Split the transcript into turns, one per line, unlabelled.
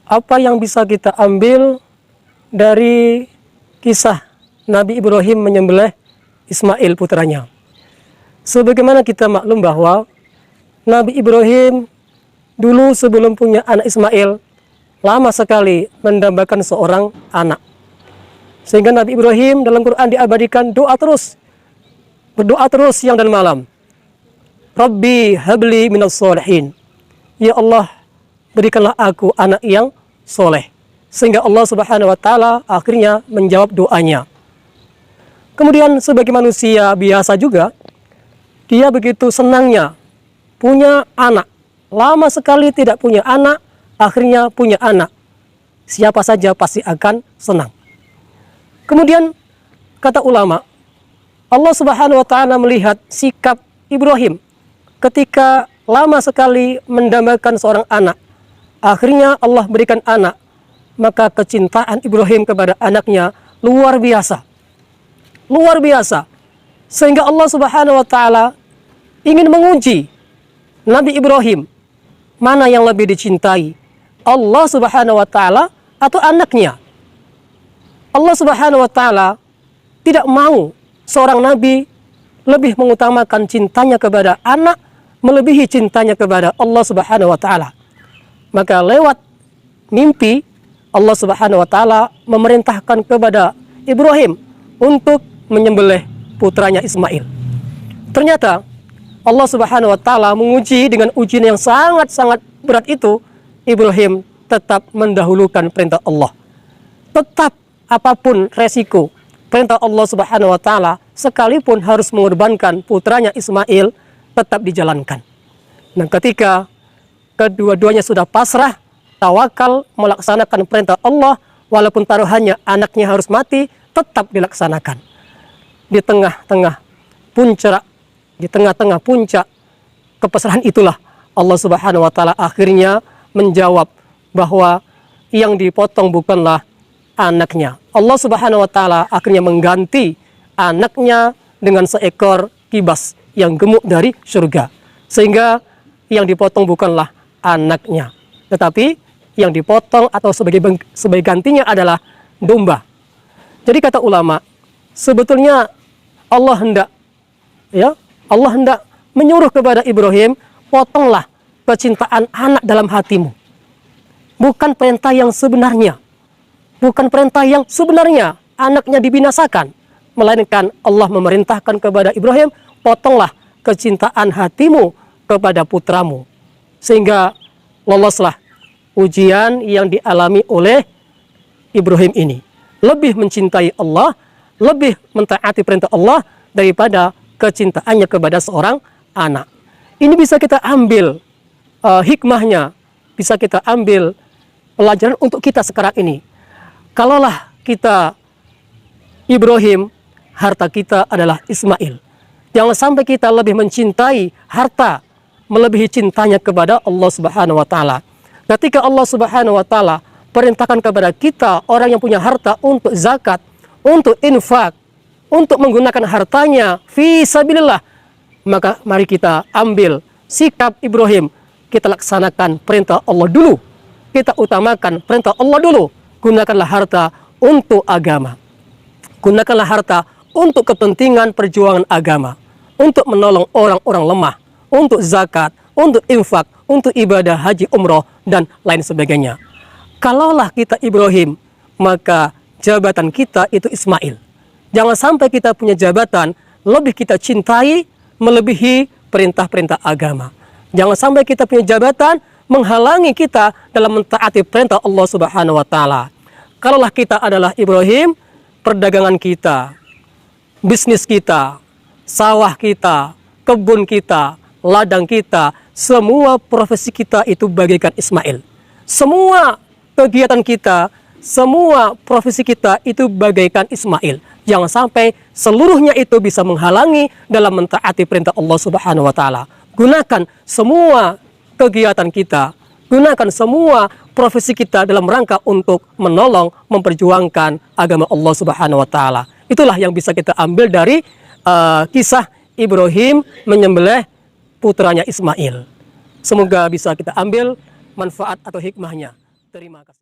Apa yang bisa kita ambil dari kisah Nabi Ibrahim menyembelih Ismail putranya? Sebagaimana kita maklum bahwa Nabi Ibrahim dulu sebelum punya anak Ismail, lama sekali mendambakan seorang anak. Sehingga Nabi Ibrahim dalam Quran diabadikan berdoa terus siang dan malam. Rabbi habli minas sholihin. Ya Allah, berikanlah aku anak yang soleh. Sehingga Allah Subhanahu wa Ta'ala akhirnya menjawab doanya. Kemudian sebagai manusia biasa juga, dia begitu senangnya punya anak. Lama sekali tidak punya anak, akhirnya punya anak. Siapa saja pasti akan senang. Kemudian kata ulama, Allah Subhanahu wa Ta'ala melihat sikap Ibrahim ketika lama sekali mendambakan seorang anak. Akhirnya Allah berikan anak, maka kecintaan Ibrahim kepada anaknya luar biasa. Luar biasa. Sehingga Allah Subhanahu wa Ta'ala ingin menguji Nabi Ibrahim, mana yang lebih dicintai, Allah Subhanahu wa Ta'ala atau anaknya. Allah Subhanahu wa Ta'ala tidak mau seorang nabi lebih mengutamakan cintanya kepada anak melebihi cintanya kepada Allah Subhanahu wa Ta'ala. Maka lewat mimpi Allah Subhanahu wa Ta'ala memerintahkan kepada Ibrahim untuk menyembelih putranya Ismail. Ternyata Allah Subhanahu wa Ta'ala menguji dengan ujian yang sangat-sangat berat itu. Ibrahim tetap mendahulukan perintah Allah. Tetap apapun resiko perintah Allah Subhanahu wa Ta'ala, sekalipun harus mengorbankan putranya Ismail, tetap dijalankan. Dan ketika kedua-duanya sudah pasrah, tawakal, melaksanakan perintah Allah, walaupun taruhannya anaknya harus mati, tetap dilaksanakan. Di tengah-tengah puncak kepasrahan itulah Allah Subhanahu wa Ta'ala akhirnya menjawab bahwa yang dipotong bukanlah anaknya. Allah Subhanahu wa Ta'ala akhirnya mengganti anaknya dengan seekor kibas yang gemuk dari surga. Sehingga yang dipotong bukanlah anaknya, tetapi yang dipotong atau sebagai gantinya adalah domba. Jadi kata ulama, sebetulnya Allah hendak menyuruh kepada Ibrahim, potonglah kecintaan anak dalam hatimu. Bukan perintah yang sebenarnya. Bukan perintah yang sebenarnya anaknya dibinasakan. Melainkan Allah memerintahkan kepada Ibrahim, potonglah kecintaan hatimu kepada putramu. Sehingga loloslah ujian yang dialami oleh Ibrahim ini. Lebih mencintai Allah, lebih mentaati perintah Allah daripada kecintaannya kepada seorang anak. Ini bisa kita ambil hikmahnya, bisa kita ambil pelajaran untuk kita sekarang ini. Kalaulah kita Ibrahim, harta kita adalah Ismail. Jangan sampai kita lebih mencintai harta melebihi cintanya kepada Allah Subhanahu wa Ta'ala. Ketika Allah Subhanahu wa Ta'ala perintahkan kepada kita orang yang punya harta untuk zakat, untuk infak, untuk menggunakan hartanya fi sabilillah, maka mari kita ambil sikap Ibrahim. Kita laksanakan perintah Allah dulu. Kita utamakan perintah Allah dulu. Gunakanlah harta untuk agama. Gunakanlah harta untuk kepentingan perjuangan agama, untuk menolong orang-orang lemah, untuk zakat, untuk infak, untuk ibadah haji, umroh, dan lain sebagainya. Kalaulah kita Ibrahim, maka jabatan kita itu Ismail. Jangan sampai kita punya jabatan lebih kita cintai melebihi perintah-perintah agama. Jangan sampai kita punya jabatan menghalangi kita dalam mentaati perintah Allah Subhanahu wa Ta'ala. Kalaulah kita adalah Ibrahim, perdagangan kita, bisnis kita, sawah kita, kebun kita, ladang kita, semua profesi kita itu bagaikan Ismail. Semua kegiatan kita, semua profesi kita itu bagaikan Ismail. Jangan sampai seluruhnya itu bisa menghalangi dalam mentaati perintah Allah Subhanahu wa Ta'ala. Gunakan semua kegiatan kita, gunakan semua profesi kita dalam rangka untuk menolong, memperjuangkan agama Allah Subhanahu wa Ta'ala. Itulah yang bisa kita ambil dari kisah Ibrahim menyembelih putranya Ismail. Semoga bisa kita ambil manfaat atau hikmahnya. Terima kasih.